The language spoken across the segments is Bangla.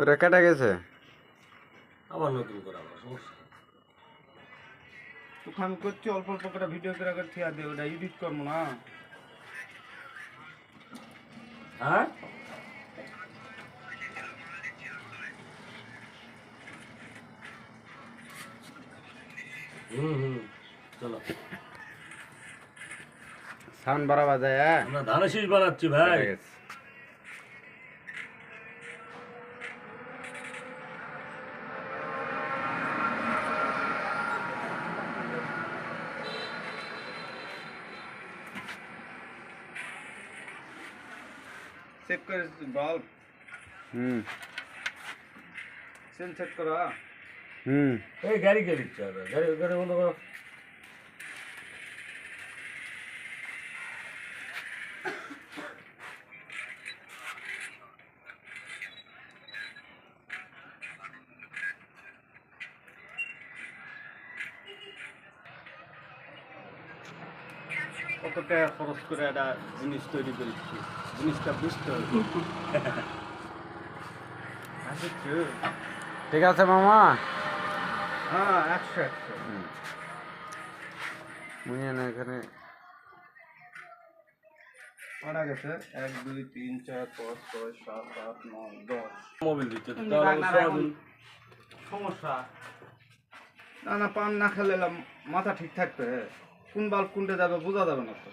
ওটা কাটা গেছে আবার নতুন করে আবার সমস্যা। তোকে আমি করছি অল্প অল্প করে ভিডিও করে করে থিয়া দে, ওটা এডিট করবো না। হ্যাঁ চলো সাউন্ড বাড়াবা যায়। আমরা ধানের শীষ বানাচ্ছি ভাই। চেক করে বাল্ব সেল চেক করা। এই গাড়ি কে দিচ্ছে গাড়ি গাড়ি বন্ধ করো। কত টাকা খরচ করে একটা জিনিস তৈরি করেছি, জিনিসটা বুঝতে হবে। ঠিক আছে মামা, হ্যাঁ 100 মুই না এখানে মারা গেছে। 1 2 3 4 5 6 7 8 9 10 মোবাইল দিচ্ছে তো সমস্যা। না না, পান না খেলে মাথা ঠিক থাকবে। কোন বাল্ব কোনটা যাবে বোঝা যাবে না তো।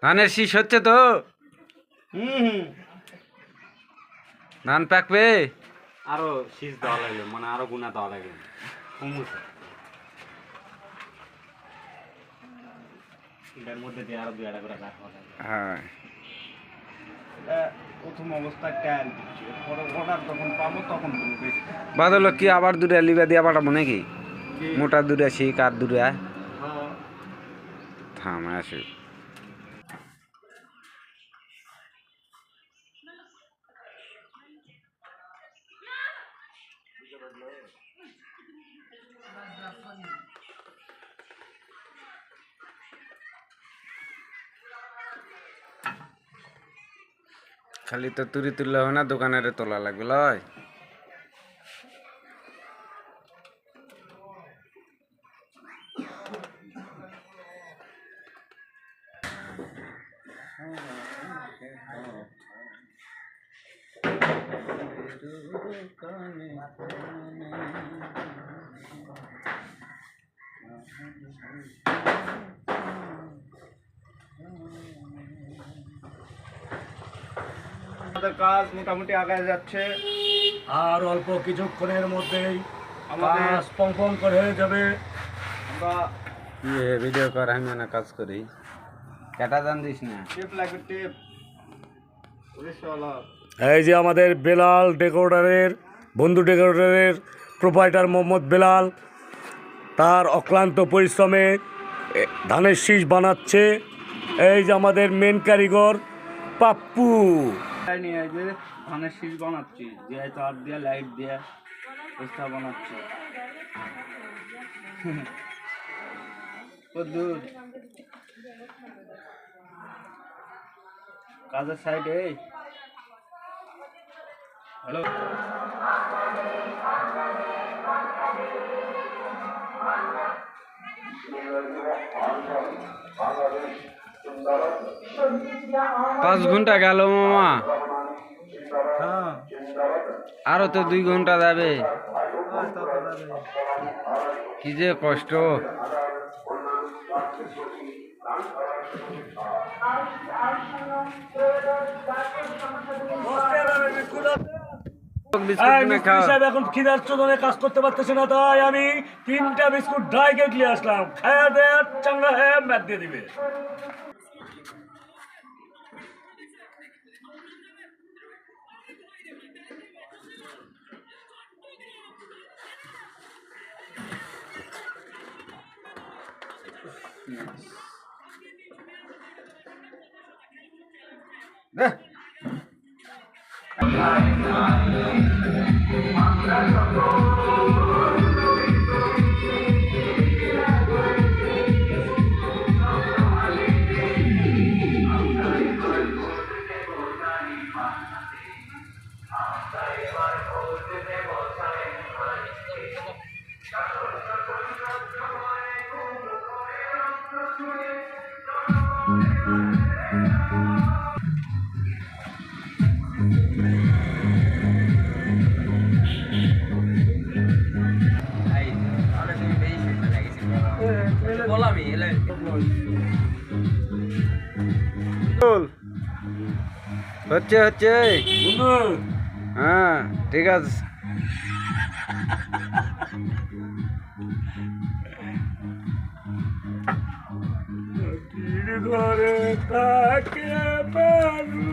ধানের শীষ হচ্ছে তো, হুম ধান পাকবে। আরো শীষ দেওয়া লাগবে, মানে আরো গুণা দেওয়া লাগবে। এটার মধ্যে দিয়ে আরো 2 করে রাখা লাগবে। হ্যাঁ, এটা প্রথম অবস্থায় ট্যাল দিচ্ছি, পরে অর্ডার যখন পাবো তখন বেশি। বাদল কি আবার দুটা লিবা দিয়া পাঠাবো নাকি? মোটা দুটা শিখ আর দুটা থাম আসি। খালি তো তুরি তুললে হয় না, দোকানের তোলা লাগবে লয়। আমাদের কাজ মোটামুটি আগায় যাচ্ছে। আর অল্প কিছুক্ষণের মধ্যেই আমাদের কাজ পং করে হয়ে যাবে। আমরা ভিডিও কর, আমি না কাজ করি। কাটা দান দিস না। টেপ লাগবে, টেপ। এই যে আমাদের বেলাল ডেকোরেটরের বন্ধু ডেকোরেটরের প্রোপাইটার মোহাম্মদ বেলাল, তার অক্লান্ত পরিশ্রমে ধানের শীষ বানাচ্ছে। এই যে আমাদের মেন কারিগর পাপ্পু। নিয়ে এই যে ধানের শীষ বানাচ্ছি, যে তার দিয়ে লাইট দিয়ে পোস্টার বানাচ্ছি। দূর কাজের সাইডে। হ্যালো, পাঁচ ঘন্টা গেল মামা, হ্যাঁ আরো তো 2 ঘন্টা যাবে। কি যে কষ্ট। এখন খিদার চোদনে কাজ করতে পারতেছে না, তাই আমি 3টা বিস্কুট ড্রাই কেক নিয়ে আসলাম। খায়া দেয়া চাঙ্গা হয়ে ম্যাট দিয়ে দিবে। হচ্ছে হচ্ছে বন্ধু হ্যাঁ ঠিক আছে ঘরে থাকে বালু।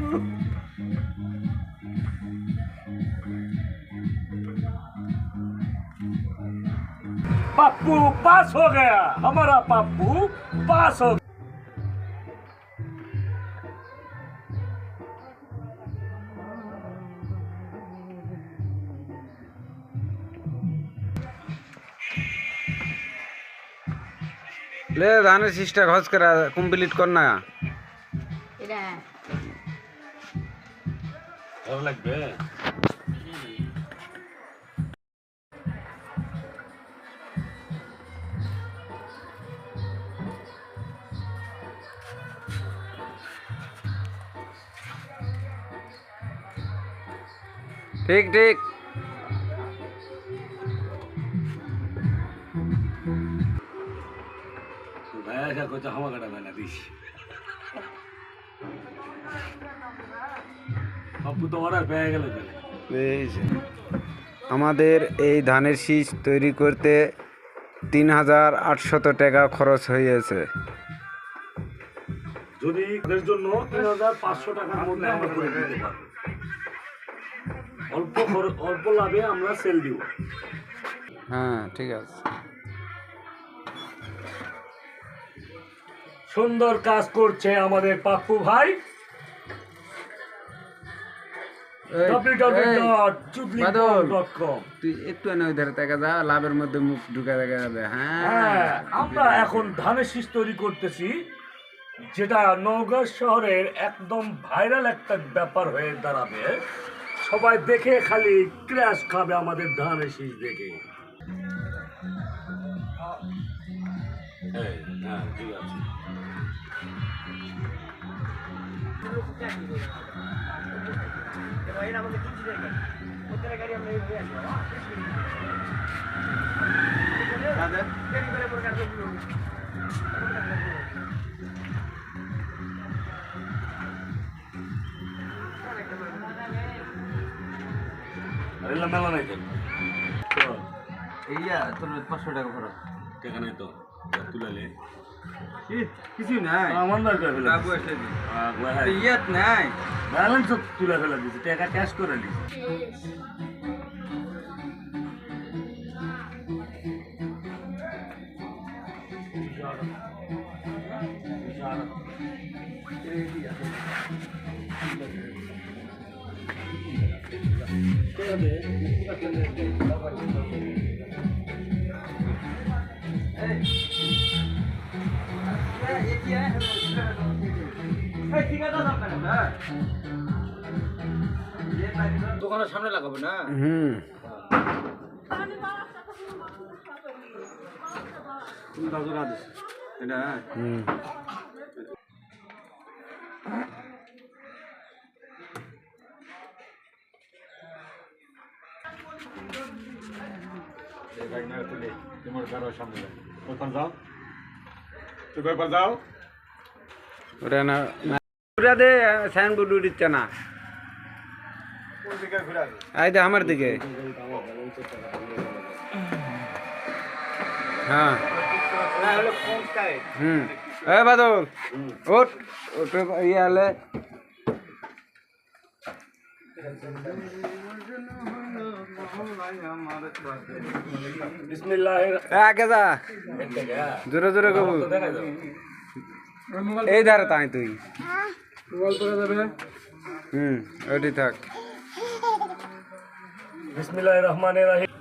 पप्पू पास हो गया हमारा पप्पू पास हो ले ধানের শীষটা খরচ করা কমপ্লিট কর না এটা ভালো লাগবে ঠিক ঠিক ভাইয়া কোথা হামা কাটা বেলা দিস পাপ্পু তো অর্ডার পেয়ে গেল এই যে, আমাদের এই ধানের শীষ তৈরি করতে ৩,৮০০ টাকা খরচ হয়েছে। যদি এদের জন্য ৩,৫০০ টাকার মধ্যে আমরা করে দিতে পারবো অল্প লাভে আমরা সেল দিব হ্যাঁ ঠিক আছে সুন্দর কাজ করছে আমাদের পাপ্পু ভাই www.chudlibon.com তুই একটু এনে ওই ধারে টাকা যা লাভের মধ্যে মুখ ঢুকা দেখা যাবে। হ্যাঁ হ্যাঁ আমরা এখন ধানের শীষ তৈরি করতেছি যেটা নওগাঁ শহরের একদম ভাইরাল একটা ব্যাপার হয়ে দাঁড়াবে সবাই দেখে খালি ক্র্যাশ খাবে আমাদের ধানের শীষ দেখে হ্যাঁ ঠিক আছে মেলা নাই তো এইয়া তোর 500 টাকা খরচ টাকা নেই তো তুলালে কিছু নাই আমার না করে ফেলে বাবু এসে দি ইয়াত নাই ব্যালেন্স তুলে ফেলে দিছি টাকা ক্যাশ করে দিছি দোকানের সামনে লাগাবো না হুম এটা হুম ওটা না ঘুরা দে সাইনবোর্ড উঠিচ্ছে না আই দে আমার দিকে হ্যাঁ হুম এ বাদল ওঠ ওঠ ইয়ে হলে বিসমিল্লাহির আগে যা জোরে জোরে কবু দেখা যাবে এই ধারে তাই তুই হুম ওটি থাক বিসমিল্লাহির রহমানির রহিম